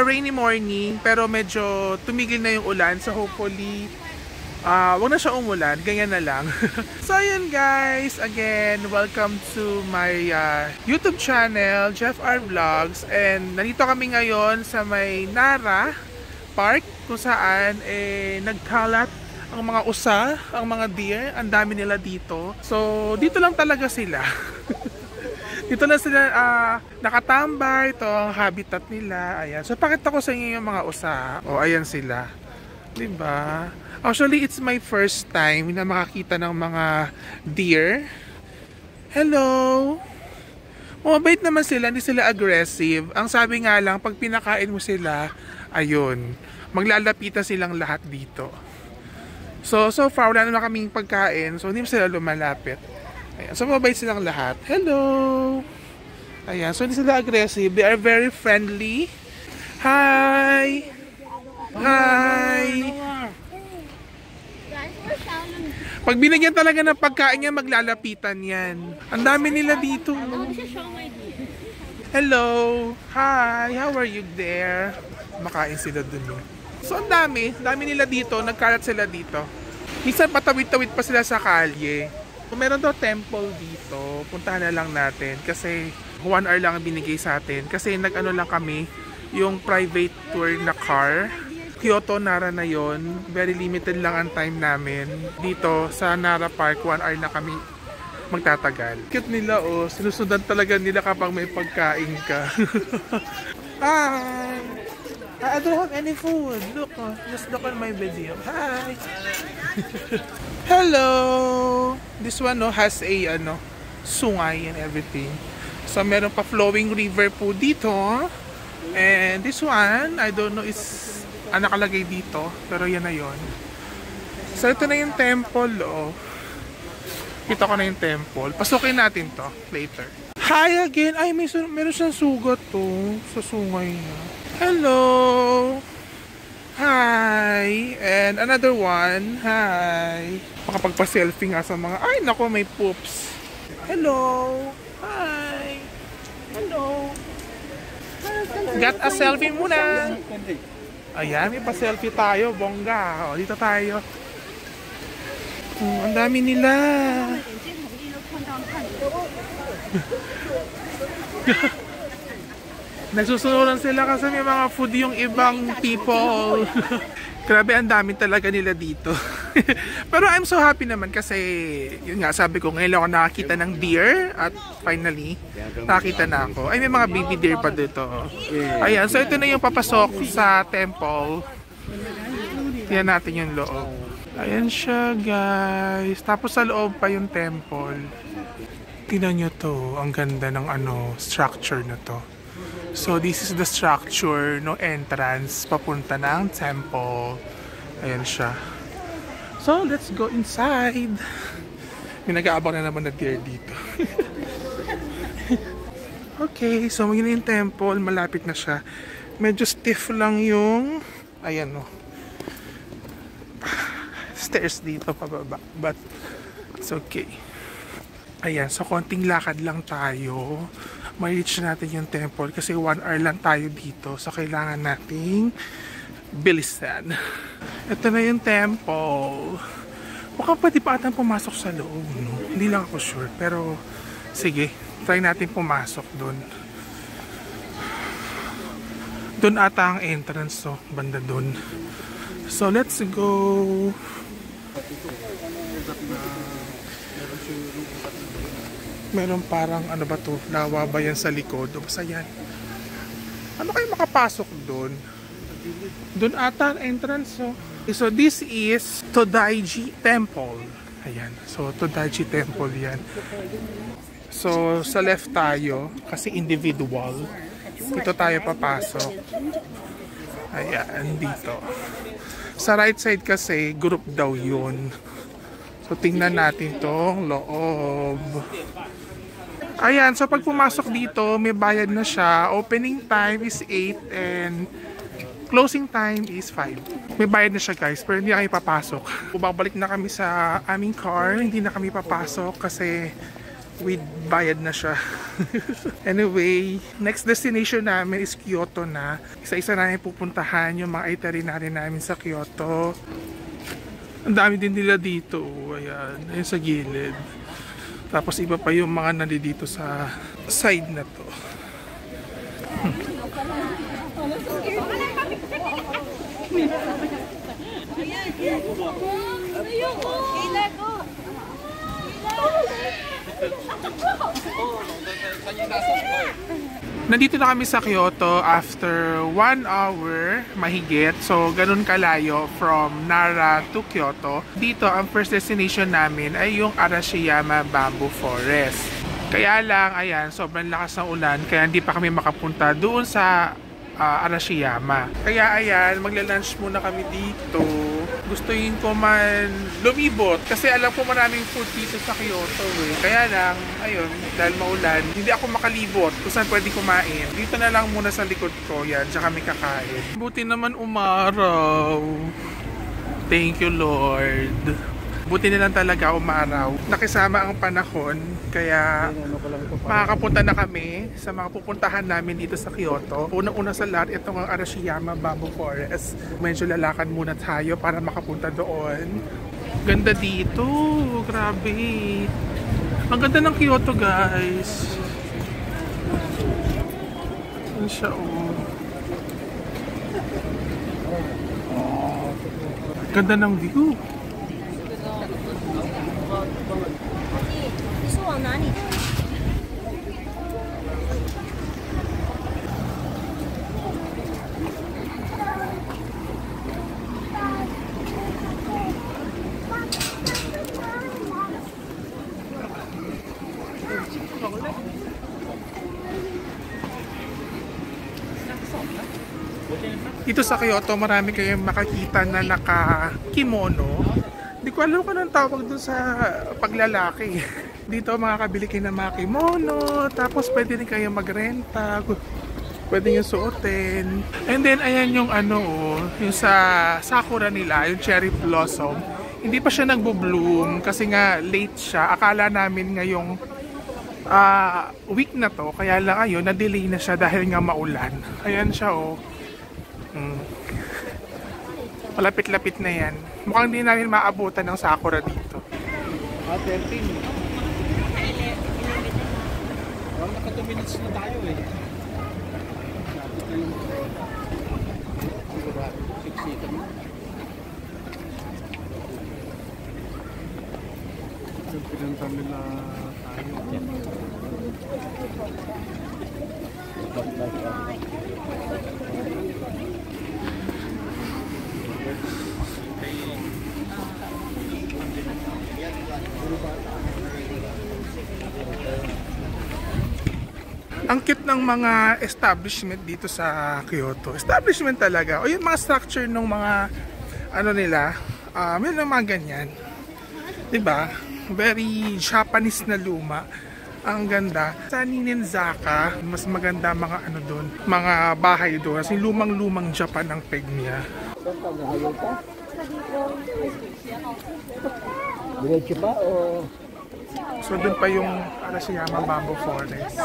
Rainy morning pero medyo tumigil na yung ulan, so hopefully wag na siya umulan, ganyan na lang. So ayun guys, again welcome to my YouTube channel, Jeff R Vlogs, and nandito kami ngayon sa may Nara Park kung saan nagkalat ang mga usa, ang mga deer, ang dami nila dito. So dito lang talaga sila. Dito na sila nakatambay, ito ang habitat nila. Ayan. So pakita ko sa inyo yung mga usa. O ayan sila. Diba? Actually, it's my first time na makakita ng mga deer. Hello! Mabait naman sila, hindi sila aggressive. Ang sabi nga lang, pag pinakain mo sila, ayun, maglalapitan silang lahat dito. So far, wala na kaming pagkain, so hindi sila lumalapit. Ayan, so mabait silang lahat. Hello! Ayan, so hindi sila aggressive. They are very friendly. Hi! Hi! Pag binigyan talaga ng pagkain niya, maglalapitan yan. Ang dami nila dito. Hello! Hi! How are you there? Makain sila dun. So ang dami nila dito. Nagkalat sila dito. Minsan patawid-tawid pa sila sa kalye. Kung meron daw temple dito, puntahan na lang natin kasi 1 hour lang binigay sa atin. Kasi nag-ano lang kami, yung private tour na car. Kyoto, Nara na yon. Very limited lang ang time namin. Dito sa Nara Park, 1 hour na kami magtatagal. Cute nila oh, sinusundan talaga nila kapag may pagkain ka. Hi! I don't have any food. Look, just look on my video. Hi! Hello! This one has a sungay and everything. So meron pa flowing river po dito. And this one, I don't know is nakalagay dito, pero yan na yon. So ito na yung temple, oh. Kita ko na yung temple. Pasukin natin to later. Hi again! Ay, meron siyang sugat to sa sungay niya. Hello! Hi! And another one. Hi! Makapagpa-selfie nga sa mga... Ay, nako, may poops. Hello! Hi! Hello! Got a selfie muna! Ayan, may pa-selfie tayo. Bongga. O, dito tayo. Ang dami nila. Nagsusunuran sila kasi may mga food yung ibang people. Grabe, ang dami talaga nila dito. Pero I'm so happy naman kasi, yun nga, sabi ko, ngayon ako nakakita ng deer at finally, nakakita na ako. Ay, may mga baby deer pa dito. Ayan, so ito na yung papasok sa temple. Tingnan natin yung loob. Ayan siya, guys. Tapos sa loob pa yung temple. Tingnan nyo to, ang ganda ng structure na to. So this is the structure no entrance papunta ng temple. Ayan siya. So let's go inside. May nag-aabang na naman na deer dito. Okay, so magiging yung temple, malapit na siya. Medyo stiff lang yung ayan no. Stairs dito pababa, but it's okay. Ayan, so konting lakad lang tayo. Ma-reach natin yung temple kasi 1 hour lang tayo dito. So kailangan nating bilisan. Ito na yung temple. Mukhang pwede pa atang pumasok sa loob, no? Hindi lang ako sure. Pero sige, try natin pumasok doon. Doon ata ang entrance, so banda doon. So let's go. Meron parang ano ba to, lawa ba yan sa likod o basta yan. Ano kayo makapasok doon? Doon ata ang entrance, oh. So this is Todaiji Temple. Ayan. So Todaiji Temple yan. So sa left tayo kasi individual. Dito tayo papasok. Ayan, dito. Sa right side kasi group daw yun. So tingnan natin tong loob. Ayan, so pag pumasok dito, may bayad na siya. Opening time is 8 and closing time is 5. May bayad na siya guys, pero hindi na kami papasok. Babalik na kami sa aming car, hindi na kami papasok kasi with bayad na siya. Anyway, next destination namin is Kyoto na. Isa-isa namin pupuntahan yung mga itinerary namin sa Kyoto. Ang dami din nila dito. Ayan, ayun sa gilid. Tapos iba pa yung mga nandito sa side na to. Nandito na kami sa Kyoto after 1 hour mahigit. So, ganun kalayo from Nara to Kyoto. Dito, ang first destination namin ay yung Arashiyama Bamboo Forest. Kaya lang, ayan, sobrang lakas ng ulan. Kaya hindi pa kami makapunta doon sa Arashiyama. Kaya ayan, magla-lunch muna kami dito. Gustuin ko man lumibot kasi alam ko maraming food dito sa Kyoto eh. Kaya lang, ayun, dahil maulan, hindi ako makalibot kung saan pwede kumain. Dito na lang muna sa likod ko, yan, tsaka kami kakain. Buti naman umaraw. Thank you, Lord. Buti na lang talaga umaraw. Nakisama ang panahon, kaya makakapunta na kami sa mga pupuntahan namin dito sa Kyoto. Unang-una sa lahat, itong ang Arashiyama Bamboo Forest. Medyo lalakad muna tayo para makapunta doon. Ganda dito, grabe. Ang ganda ng Kyoto, guys. Ano siya, oh. Ganda ng view. Dito sa Kyoto, marami kayong makakita na naka-kimono. Hindi ko alam kung anong tawag dun sa paglalaki. Dito makakabili kayo ng mga kimono, tapos pwede rin kayo magrenta, pwede nyo suotin. And then ayan yung ano, yung sa sakura nila, yung cherry blossom. Hindi pa siya nagbo-bloom kasi nga late siya. Akala namin ngayong week na to, kaya lang ayun, na-delay na siya dahil nga maulan. Ayan siya, oh. Malapit-lapit na yan. Mukhang hindi namin maabutan ng sakura dito. 13. Naka 2 minutes na tayo eh. Pinuntan nila tayo. Ang cute ng mga establishment dito sa Kyoto. Establishment talaga. O yung mga structure ng mga ano nila, may mga ganyan. Diba? Very Japanese na luma. Ang ganda. Sa Ninenzaka, mas maganda mga ano doon, mga bahay doon. Kasi lumang-lumang Japan ang peg niya. Diretso pa o? So doon pa yung Arashiyama Bamboo Forest.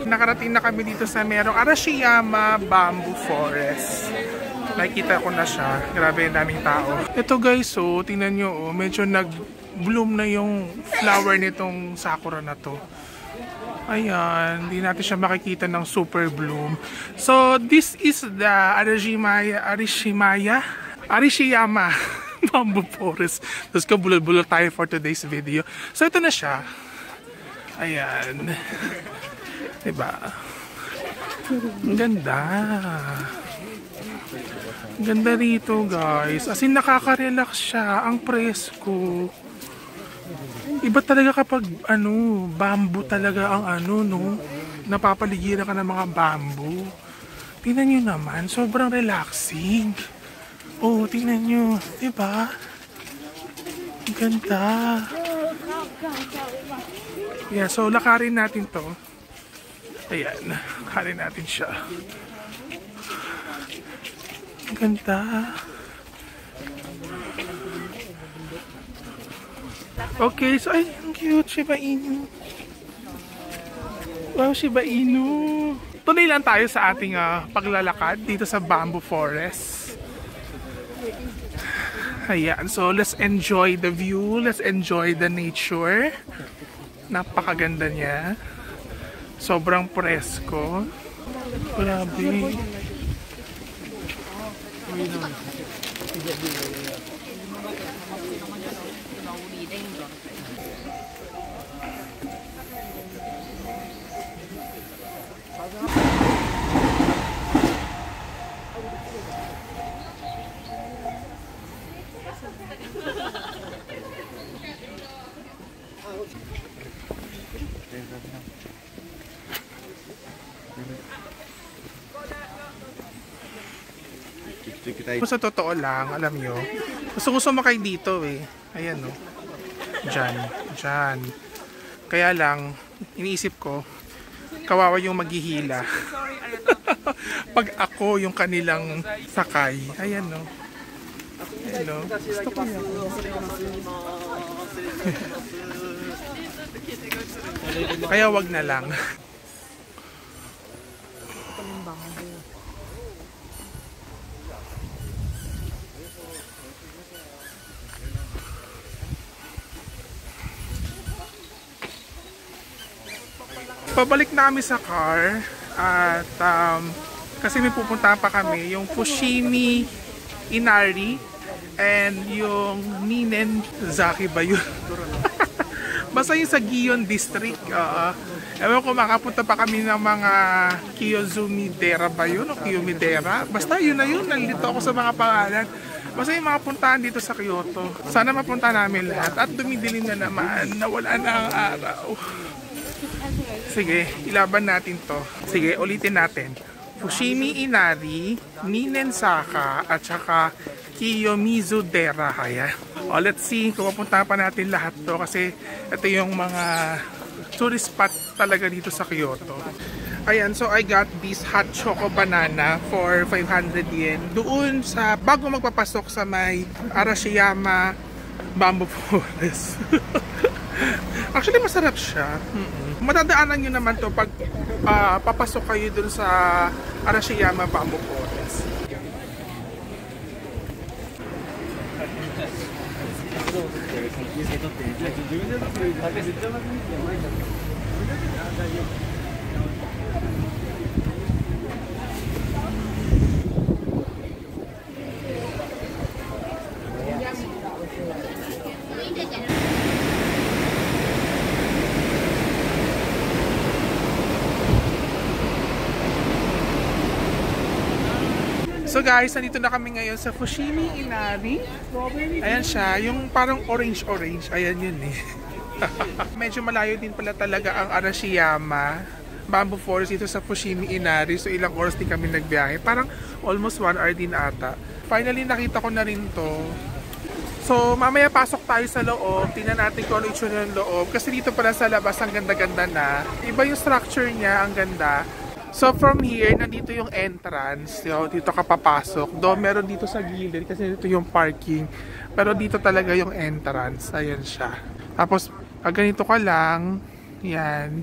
Nakarating na kami dito sa merong Arashiyama Bamboo Forest. Nakikita ko na siya. Grabe, daming tao. Ito guys, so tingnan nyo, medyo nag-bloom na yung flower nitong sakura na to. Ayan, hindi natin siya makikita ng super bloom. So this is the Arashiyama Bamboo Forest. Tapos kabulol-bulol tayo for today's video. So ito na siya. Ayan. Diba? Ang ganda. Ganda rito guys. As in nakaka-relax siya. Ang presko. Iba talaga kapag bamboo talaga ang no. Napapaligiran ka ng mga bamboo. Tingnan nyo naman. Sobrang relaxing. Oh, tingnan nyo. Diba? Ganda. Yeah, so lakarin natin to. Ayan. Lakarin natin siya. Ganda. Okay, so ay, ang cute. Shiba Inu. Wow, Shiba Inu. Tuloy lang tayo sa ating paglalakad dito sa Bamboo Forest. Ayan, so let's enjoy the view. Let's enjoy the nature. Napakaganda niya. Sobrang presko. Grabe. Sa totoo lang, alam nyo, gusto sumakay dito eh. Ayan no. Diyan. Kaya lang, iniisip ko, kawawa yung maghihila. Pag ako yung kanilang sakay. Ayan no. Ayan no. Gusto ko yan. Kaya wag na lang. Pabalik na kami sa car at kasi may pupuntahan pa kami yung Fushimi Inari and yung Ninen Zaki ba yun? Basta yung sa Gion District. Ewan ko, makapunta pa kami ng mga Kiyozumi-dera ba yun? O Kiyomidera? Basta yun na yun. Nalilito ako sa mga pangalan. Basta yung mga puntahan dito sa Kyoto. Sana mapunta namin lahat. At dumidilim na naman. Nawala na ang araw. Sige, ilaban natin to. Sige, ulitin natin. Fushimi Inari, Ninen Saka, at saka Kiyomizu-dera. Kaya, let's see kung mapunta pa natin lahat to kasi ito yung mga tourist spot talaga dito sa Kyoto. Ayan, so I got this hot choco banana for 500 yen. Doon sa, bago magpapasok sa may Arashiyama Bamboo Forest. Actually, masarap siya. Matadaanan nyo naman to pag papasok kayo dun sa Arashiyama Bamboo Forest. So guys, nandito na kami ngayon sa Fushimi Inari. Ayan siya, yung parang orange-orange. Ayan yun eh. Medyo malayo din pala talaga ang Arashiyama Bamboo Forest dito sa Fushimi Inari. So ilang oras din kami nagbiyahe. Parang almost 1 hour din ata. Finally nakita ko na rin to. So mamaya pasok tayo sa loob. Tingnan natin kung ano itsura ng loob. Kasi dito pala sa labas ang ganda-ganda na. Iba yung structure niya, ang ganda. So from here, nandito yung entrance. Dito ka papasok. Doon meron dito sa gilid kasi dito yung parking. Pero dito talaga yung entrance. Ayan siya. Tapos, pag ganito ka lang, yan.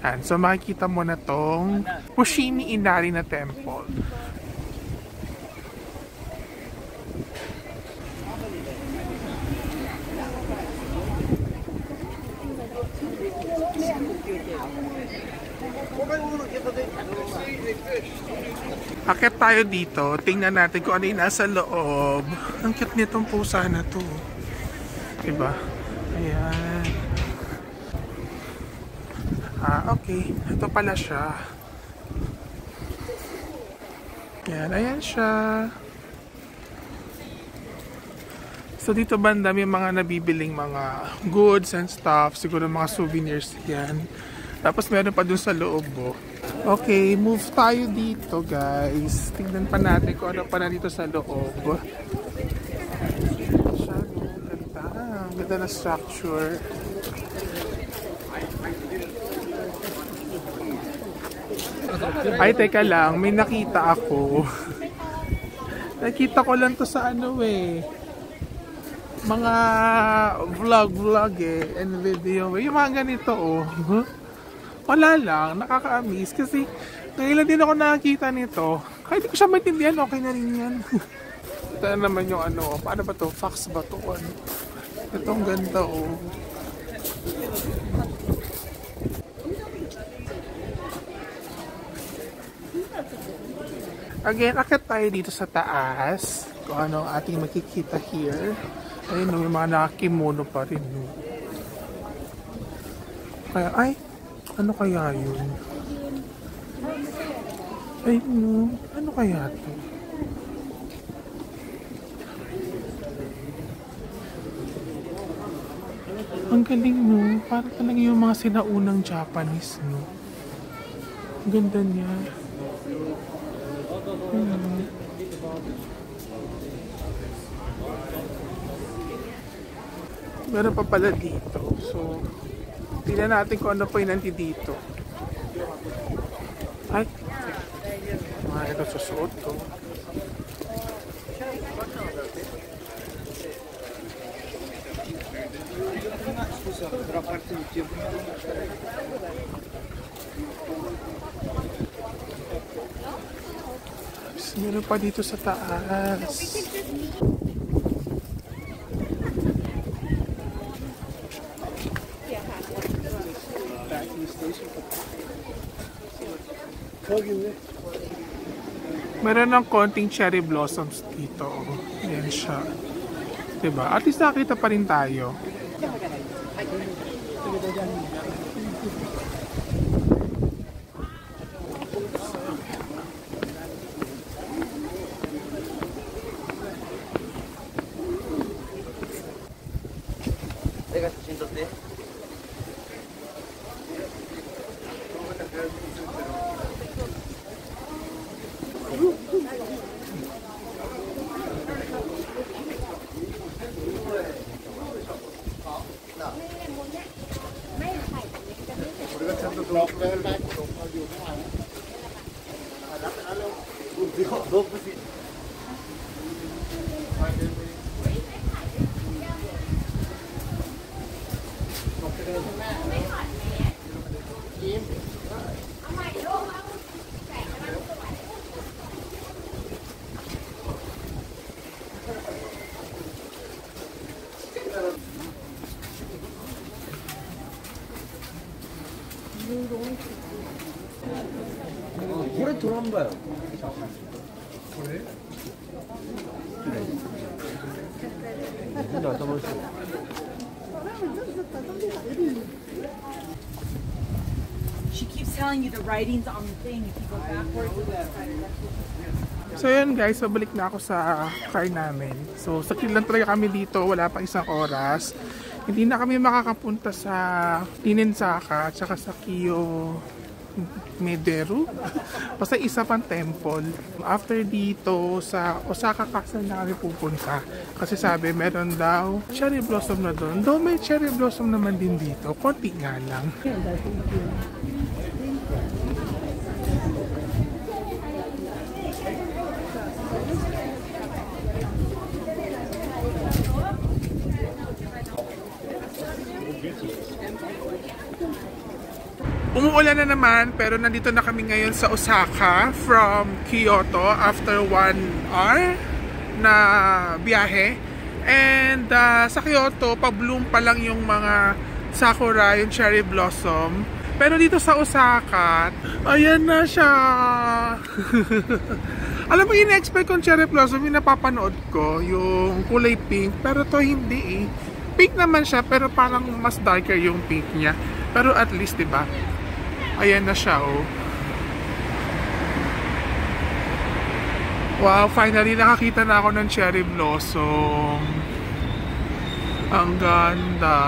Yan. So makikita mo na tong Fushimi Inari na temple. Akit tayo dito, tingnan natin kung ano yung nasa loob. Ang cute nitong pusa na to. Diba? Ayan. Okay. Ito pala siya. Yan, ayan siya. So dito banda may mga nabibiling mga goods and stuff. Siguro mga souvenirs yan. Tapos meron pa dun sa loob. Oh. Okay, move tayo dito guys. Tingnan pa natin kung ano pa na dito sa loob. Siya, no? Ganda. Ganda na structure. Ay, teka lang. May nakita ako. Nakita ko lang to sa ano mga vlog and video. Yung mga ganito wala lang, nakaka-amaze kasi ngayon din ako nakakita nito. Kahit hindi ko siya maintindihan, okay na rin yan. Ito naman yung paano ba to? Fax ba to? Itong ganda Again, akit tayo dito sa taas. Kung ano ang ating makikita here. Ayun, may mga nakakimono pa rin. Kaya, ano kaya yun? Ayun, ano kaya to? Ang galing, no? Parang talaga yung mga sinaunang Japanese, no? Ang ganda niya. Meron pa pala dito. So, tingnan natin kung ano pa yung nandito. Ay! Ito susuot ko. Meron pa dito sa taas. Meron ng konting cherry blossoms dito. Ayan siya. Diba? At least nakita pa rin tayo. 물에 들어온 거예요. 그래? 근데 어떤 거지? She keeps telling you the writings on the thing if you go backwards. So yun guys, pabalik na ako sa car namin. So sakit lang talaga kami dito, wala pa isang oras. Hindi na kami makakapunta sa Tininsaka at saka sa Kiyo Mederu. Basta isa pang temple. After dito sa Osaka Castle na kami pupunta. Kasi sabi meron daw cherry blossom na doon. Though may cherry blossom naman din dito. Konti nga lang. Umuulan na naman pero nandito na kami ngayon sa Osaka from Kyoto after 1 hour na biyahe. And sa Kyoto, pa-bloom pa lang yung mga sakura, yung cherry blossom. Pero dito sa Osaka, ayan na siya! Alam mo, in-expect kong cherry blossom, yung napapanood ko, yung kulay pink, pero to hindi eh. Pink naman siya, pero parang mas darker yung pink niya. Pero at least, diba? Ayan na siya, oh. Wow, finally nakakita na ako ng cherry blossom. Ang ganda.